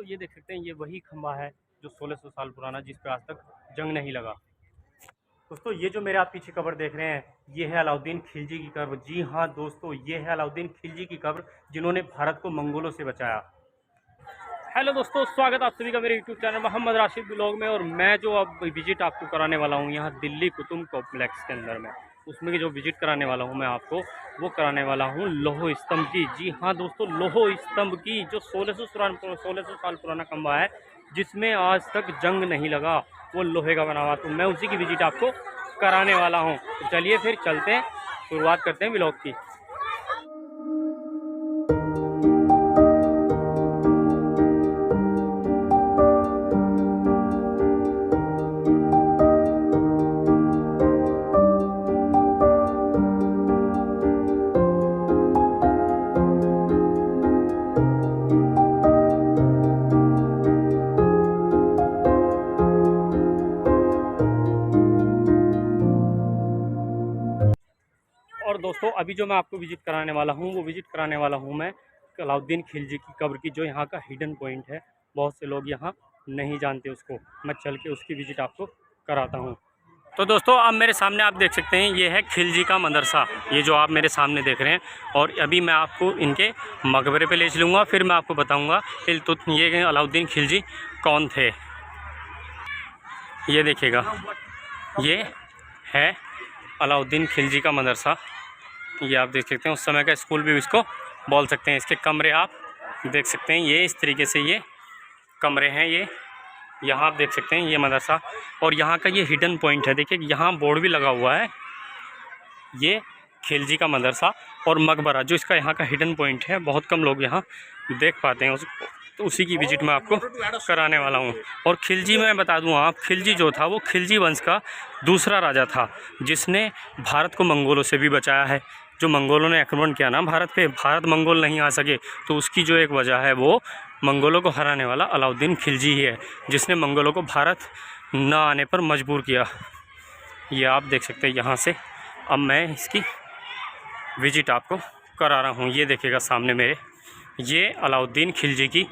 दोस्तों ये देख सकते हैं, ये वही खंबा है जो 1600 साल पुराना, जिस पे आज तक जंग नहीं लगा। दोस्तों ये जो मेरे आप पीछे कब्र देख रहे हैं, ये है अलाउद्दीन खिलजी की कब्र। जी हाँ दोस्तों, ये है अलाउद्दीन खिलजी की कब्र, जिन्होंने भारत को मंगोलों से बचाया। हेलो दोस्तों, स्वागत आप सभी का मेरे YouTube channel Mohammad Rashid blog में। और मैं जो अब विजिट आपको कराने वाला हूँ यहाँ दिल्ली कुतुब कॉम्प्लेक्स के अंदर में, उसमें जो विजिट कराने वाला हूँ मैं आपको, वो कराने वाला हूँ लोह स्तंभ की। जी हाँ दोस्तों, लोह स्तंभ की, जो 1600 साल पुराना खंबा है, जिसमें आज तक जंग नहीं लगा, वो लोहे का बना हुआ। तो मैं उसी की विजिट आपको कराने वाला हूँ। तो चलिए फिर चलते हैं, शुरुआत करते हैं व्लॉग की। और दोस्तों अभी जो मैं आपको विजिट कराने वाला हूँ, वो विजिट कराने वाला हूँ मैं अलाउद्दीन खिलजी की कब्र की, जो यहाँ का हिडन पॉइंट है। बहुत से लोग यहाँ नहीं जानते उसको, मैं चल के उसकी विजिट आपको कराता हूँ। तो दोस्तों अब मेरे सामने आप देख सकते हैं, ये है खिलजी का मदरसा, ये जो आप मेरे सामने देख रहे हैं। और अभी मैं आपको इनके मकबरे पे ले चलूँगा, फिर मैं आपको बताऊँगा ये अलाउद्दीन खिलजी कौन थे। ये देखिएगा, ये है अलाउद्दीन खिलजी का मदरसा। ये आप देख सकते हैं, उस समय का स्कूल भी इसको बोल सकते हैं। इसके कमरे आप देख सकते हैं, ये इस तरीके से ये कमरे हैं। ये यहाँ आप देख सकते हैं, ये मदरसा। और यहाँ का ये हिडन पॉइंट है, देखिए यहाँ बोर्ड भी लगा हुआ है, ये खिलजी का मदरसा और मकबरा, जो इसका यहाँ का हिडन पॉइंट है। बहुत कम लोग यहाँ देख पाते हैं उसको, तो उसी की विजिट मैं आपको कराने वाला हूँ। और खिलजी, मैं बता दूँ आप, खिलजी जो था वो खिलजी वंश का दूसरा राजा था, जिसने भारत को मंगोलों से भी बचाया है। जो मंगोलों ने आक्रमण किया ना भारत पे, भारत मंगोल नहीं आ सके, तो उसकी जो एक वजह है, वो मंगोलों को हराने वाला अलाउद्दीन खिलजी ही है, जिसने मंगोलों को भारत न आने पर मजबूर किया। ये आप देख सकते हैं यहाँ से। अब मैं इसकी विजिट आपको करा रहा हूँ। ये देखिएगा सामने मेरे, ये अलाउद्दीन खिलजी की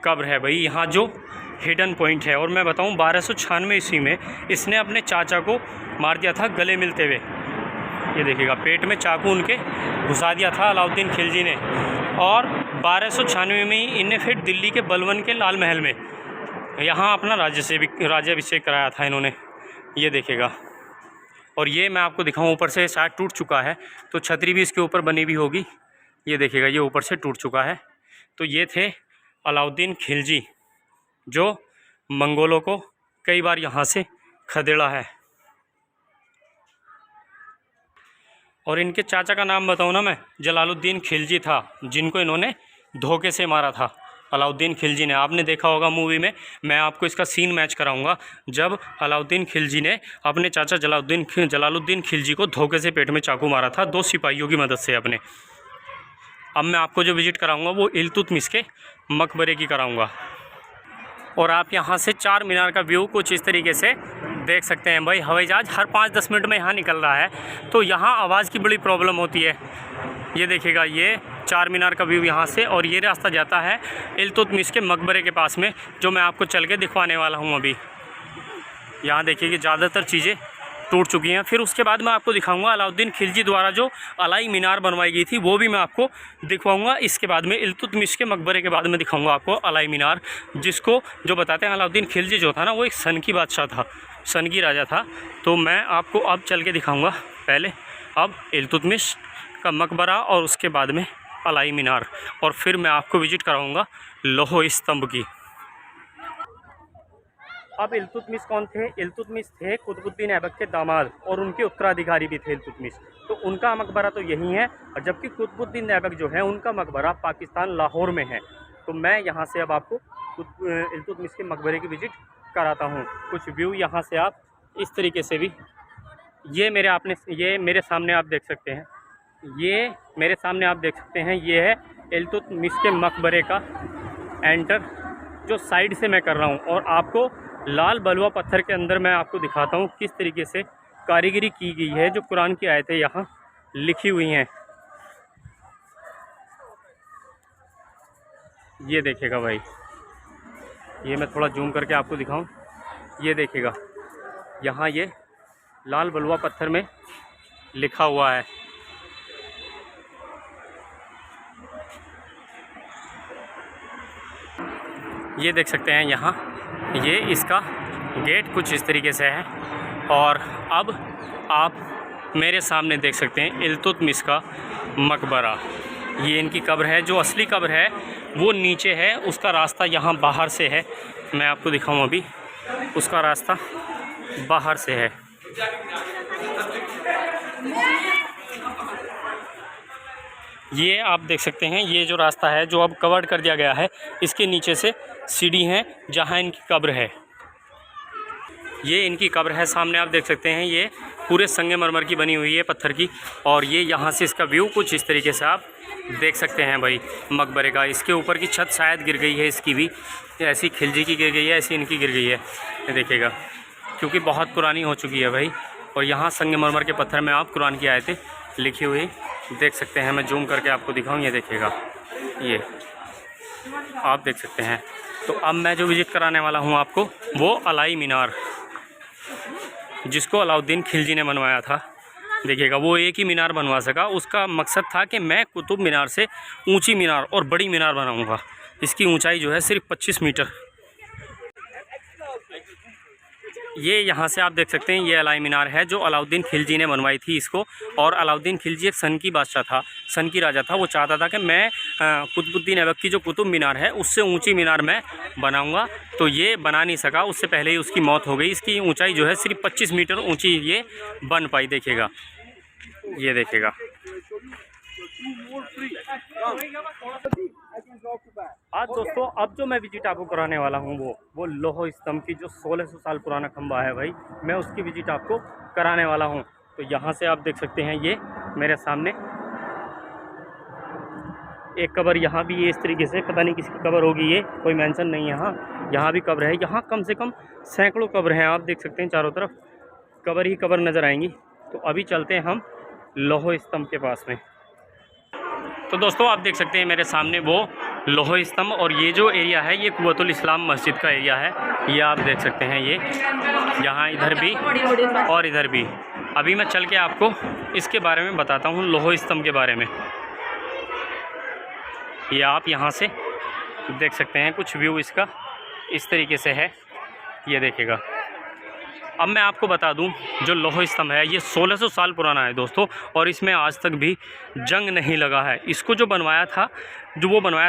कब्र है भाई, यहाँ जो हिडन पॉइंट है। और मैं बताऊँ, 1296 ईस्वी में इसने अपने चाचा को मार दिया था गले मिलते हुए। ये देखिएगा, पेट में चाकू उनके घुसा दिया था अलाउद्दीन खिलजी ने। और 1296 में ही इन्हें फिर दिल्ली के बलवन के लाल महल में यहाँ अपना राज्याभिषेक कराया था इन्होंने। ये देखिएगा, और ये मैं आपको दिखाऊं, ऊपर से शायद टूट चुका है, तो छतरी भी इसके ऊपर बनी भी होगी। ये देखिएगा, ये ऊपर से टूट चुका है। तो ये थे अलाउद्दीन खिलजी, जो मंगोलों को कई बार यहाँ से खदेड़ा है। और इनके चाचा का नाम बताऊँ ना मैं, जलालुद्दीन खिलजी था, जिनको इन्होंने धोखे से मारा था अलाउद्दीन खिलजी ने। आपने देखा होगा मूवी में, मैं आपको इसका सीन मैच कराऊंगा, जब अलाउद्दीन खिलजी ने अपने चाचा जलालुद्दीन खिलजी को धोखे से पेट में चाकू मारा था, 2 सिपाहियों की मदद से अपने। अब मैं आपको जो विजिट कराऊंगा वो इल्तुतमिश के मकबरे की कराऊंगा। और आप यहाँ से चार मीनार का व्यू कुछ इस तरीके से देख सकते हैं भाई। हवाई जहाज़ हर 5-10 मिनट में यहाँ निकल रहा है, तो यहाँ आवाज़ की बड़ी प्रॉब्लम होती है। ये देखिएगा, ये चार मीनार का व्यू यहाँ से। और ये रास्ता जाता है इल्तुतमिश के मकबरे के पास में, जो मैं आपको चल के दिखवाने वाला हूँ अभी। यहाँ देखिए कि ज़्यादातर चीज़ें टूट चुकी हैं। फिर उसके बाद मैं आपको दिखाऊंगा अलाउद्दीन खिलजी द्वारा जो अलाई मीनार बनवाई गई थी, वो भी मैं आपको दिखवाऊंगा। इसके बाद में इल्तुतमिश के मकबरे के बाद में दिखाऊंगा आपको अलाई मीनार, जिसको जो बताते हैं अलाउद्दीन खिलजी जो था ना, वो एक सन की बादशाह था, सन की राजा था। तो मैं आपको अब चल के दिखाऊँगा, पहले अब इल्तुतमिश का मकबरा और उसके बाद में अलाई मीनार, और फिर मैं आपको विजिट कराऊँगा लोह स्तंभ की। अब इल्तुतमिश कौन थे? इल्तुतमिश थे कुतुबुद्दीन ऐबक के दामाद, और उनके उत्तराधिकारी भी थे इल्तुतमिश। तो उनका मकबरा तो यही है, और जबकि कुतुबुद्दीन ऐबक जो है, उनका मकबरा पाकिस्तान लाहौर में है। तो मैं यहाँ से अब आपको इल्तुतमिश के मकबरे की विजिट कराता हूँ। कुछ व्यू यहाँ से आप इस तरीके से भी, ये मेरे सामने आप देख सकते हैं, ये मेरे सामने आप देख सकते हैं, ये है इल्तुतमिश के मकबरे का एंटर, जो साइड से मैं कर रहा हूँ। और आपको लाल बलुआ पत्थर के अंदर मैं आपको दिखाता हूँ किस तरीके से कारीगरी की गई है, जो कुरान की आयतें यहाँ लिखी हुई हैं। ये देखिएगा भाई, ये मैं थोड़ा जूम करके आपको दिखाऊं, ये देखिएगा यहाँ ये लाल बलुआ पत्थर में लिखा हुआ है। ये देख सकते हैं यहाँ, ये इसका गेट कुछ इस तरीके से है। और अब आप मेरे सामने देख सकते हैं इल्तुतमिश का मकबरा। ये इनकी कब्र है, जो असली कब्र है वो नीचे है, उसका रास्ता यहाँ बाहर से है। मैं आपको दिखाऊं, अभी उसका रास्ता बाहर से है। ये आप देख सकते हैं, ये जो रास्ता है जो अब कवर्ड कर दिया गया है, इसके नीचे से सीढ़ी है जहाँ इनकी कब्र है। ये इनकी कब्र है, सामने आप देख सकते हैं ये पूरे संगमरमर की बनी हुई है, पत्थर की। और ये यहाँ से इसका व्यू कुछ इस तरीके से आप देख सकते हैं भाई मकबरे का। इसके ऊपर की छत शायद गिर गई है, इसकी भी ऐसी खिलजी की गिर गई है, ऐसी इनकी गिर गई है, ये देखिएगा, क्योंकि बहुत पुरानी हो चुकी है भाई। और यहाँ संगमरमर के पत्थर में आप कुरान की आयतें लिखी हुई देख सकते हैं। मैं जूम करके आपको दिखाऊँ, ये देखिएगा, ये आप देख सकते हैं। तो अब मैं जो विज़िट कराने वाला हूँ आपको, वो अलाई मीनार, जिसको अलाउद्दीन खिलजी ने बनवाया था। देखिएगा, वो एक ही मीनार बनवा सका, उसका मकसद था कि मैं कुतुब मीनार से ऊंची मीनार और बड़ी मीनार बनाऊंगा। इसकी ऊंचाई जो है सिर्फ 25 मीटर। ये यहाँ से आप देख सकते हैं, ये अलाई मीनार है जो अलाउद्दीन खिलजी ने बनवाई थी इसको। और अलाउद्दीन खिलजी एक सन की बादशाह था, सन की राजा था। वो चाहता था कि मैं कुतुबुद्दीन ऐबक की जो कुतुब मीनार है उससे ऊंची मीनार मैं बनाऊंगा, तो ये बना नहीं सका, उससे पहले ही उसकी मौत हो गई। इसकी ऊंचाई जो है सिर्फ 25 मीटर ऊंची ये बन पाई। देखिएगा, ये देखिएगा। आज दोस्तों, अब जो मैं विजिट आपको कराने वाला हूँ वो लोह स्तंभ की जो 1600 साल पुराना खंबा है भाई, मैं उसकी विजिट आपको कराने वाला हूँ। तो यहाँ से आप देख सकते हैं, ये मेरे सामने एक कब्र, यहाँ भी ये इस तरीके से, पता नहीं किसकी कब्र होगी, ये कोई मेंशन नहीं है। यहाँ भी कब्र है, यहाँ कम से कम सैकड़ों कब्र हैं। आप देख सकते हैं चारों तरफ कब्र ही कब्र नज़र आएंगी। तो अभी चलते हैं हम लोह स्तंभ के पास में। तो दोस्तों, आप देख सकते हैं मेरे सामने वो लोह स्तंभ, और ये जो एरिया है ये कुव्वतुल इस्लाम मस्जिद का एरिया है। ये आप देख सकते हैं, ये यहाँ इधर भी और इधर भी। अभी मैं चल के आपको इसके बारे में बताता हूँ, लोह स्तंभ के बारे में। ये आप यहाँ से देख सकते हैं, कुछ व्यू इसका इस तरीके से है, ये देखिएगा। अब मैं आपको बता दूं, जो लोह स्तंभ है ये 1600 साल पुराना है दोस्तों, और इसमें आज तक भी जंग नहीं लगा है। इसको जो बनवाया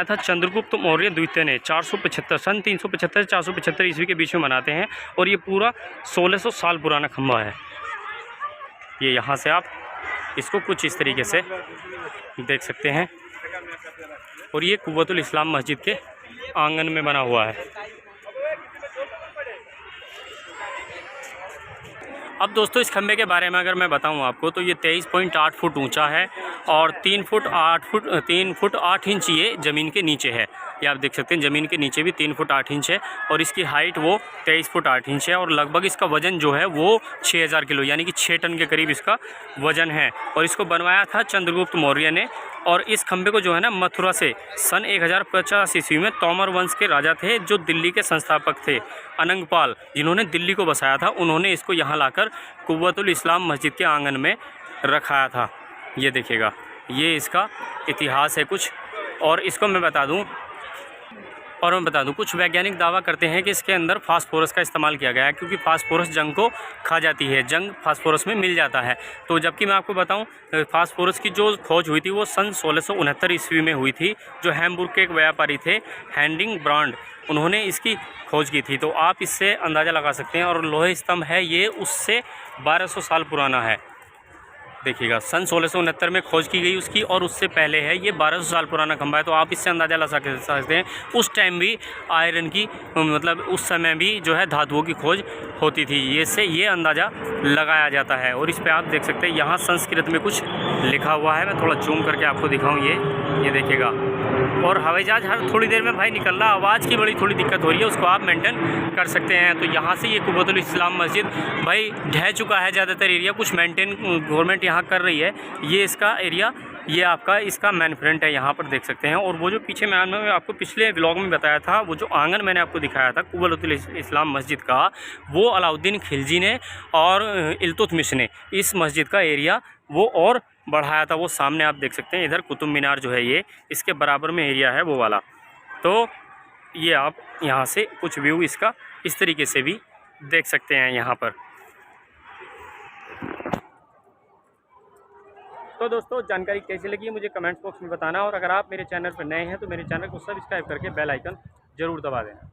था चंद्रगुप्त मौर्य द्वितीय ने 475 सन 375 475 ईस्वी के बीच में बनाते हैं। और ये पूरा 1600 साल पुराना खंबा है। ये यहाँ से आप इसको कुछ इस तरीके से देख सकते हैं। और ये कुव्वतुल इस्लाम मस्जिद के आंगन में बना हुआ है। अब दोस्तों, इस खंबे के बारे में अगर मैं बताऊं आपको, तो ये 23.8 फुट ऊंचा है और 3 फुट 8 इंच ये ज़मीन के नीचे है। ये आप देख सकते हैं, ज़मीन के नीचे भी 3 फुट 8 इंच है। और इसकी हाइट वो 23 फुट 8 इंच है। और लगभग इसका वज़न जो है वो 6000 किलो, यानी कि 6 टन के करीब इसका वज़न है। और इसको बनवाया था चंद्रगुप्त मौर्य ने। और इस खंबे को जो है ना, मथुरा से सन 1050 ईस्वी में तोमर वंश के राजा थे, जो दिल्ली के संस्थापक थे, अनंगपाल, जिन्होंने दिल्ली को बसाया था। उन्होंने इसको यहाँ लाकर कुव्वतुल इस्लाम मस्जिद के आंगन में रखाया था। ये देखिएगा, ये इसका इतिहास है कुछ। और इसको मैं बता दूं, कुछ वैज्ञानिक दावा करते हैं कि इसके अंदर फास्फोरस का इस्तेमाल किया गया है, क्योंकि फास्फोरस जंग को खा जाती है, जंग फास्फोरस में मिल जाता है। तो जबकि मैं आपको बताऊं, फास्फोरस की जो खोज हुई थी वो सन 1669 ईस्वी में हुई थी। जो हैम्बुर्ग के एक व्यापारी थे, हैंडिंग ब्रांड, उन्होंने इसकी खोज की थी। तो आप इससे अंदाज़ा लगा सकते हैं। और लोह स्तंभ है ये, उससे 1200 साल पुराना है। देखिएगा, सन 1669 में खोज की गई उसकी, और उससे पहले है ये 1200 साल पुराना खंबा है। तो आप इससे अंदाज़ा लगा सकते हैं, उस टाइम भी आयरन की, मतलब उस समय भी जो है धातुओं की खोज होती थी। ये से ये अंदाज़ा लगाया जाता है। और इस पे आप देख सकते हैं, यहाँ संस्कृत में कुछ लिखा हुआ है। मैं थोड़ा जूम करके आपको दिखाऊँ, ये देखिएगा। और हवाई जहाज़ हर थोड़ी देर में भाई निकल रहा, आवाज़ की बड़ी थोड़ी दिक्कत हो रही है, उसको आप मेंटेन कर सकते हैं। तो यहाँ से ये कुव्वतुल इस्लाम मस्जिद भाई ढह चुका है ज़्यादातर एरिया, कुछ मेंटेन गवर्नमेंट यहाँ कर रही है। ये इसका एरिया ये आपका इसका मेन फ्रंट है, यहाँ पर देख सकते हैं। और वो जो पीछे मैंने आपको पिछले व्लॉग में बताया था, वो जो आंगन मैंने आपको दिखाया था कुव्वतुल इस्लाम मस्जिद का, वो अलाउद्दीन खिलजी ने और इल्तुतमिश ने इस मस्जिद का एरिया वो और बढ़ाया था। वो सामने आप देख सकते हैं, इधर कुतुब मीनार जो है ये इसके बराबर में एरिया है वो वाला। तो ये आप यहाँ से कुछ व्यू इसका इस तरीके से भी देख सकते हैं यहाँ पर। तो दोस्तों जानकारी कैसी लगी मुझे कमेंट बॉक्स में बताना, और अगर आप मेरे चैनल पर नए हैं तो मेरे चैनल को सब्सक्राइब करके बेल आइकन ज़रूर दबा देना।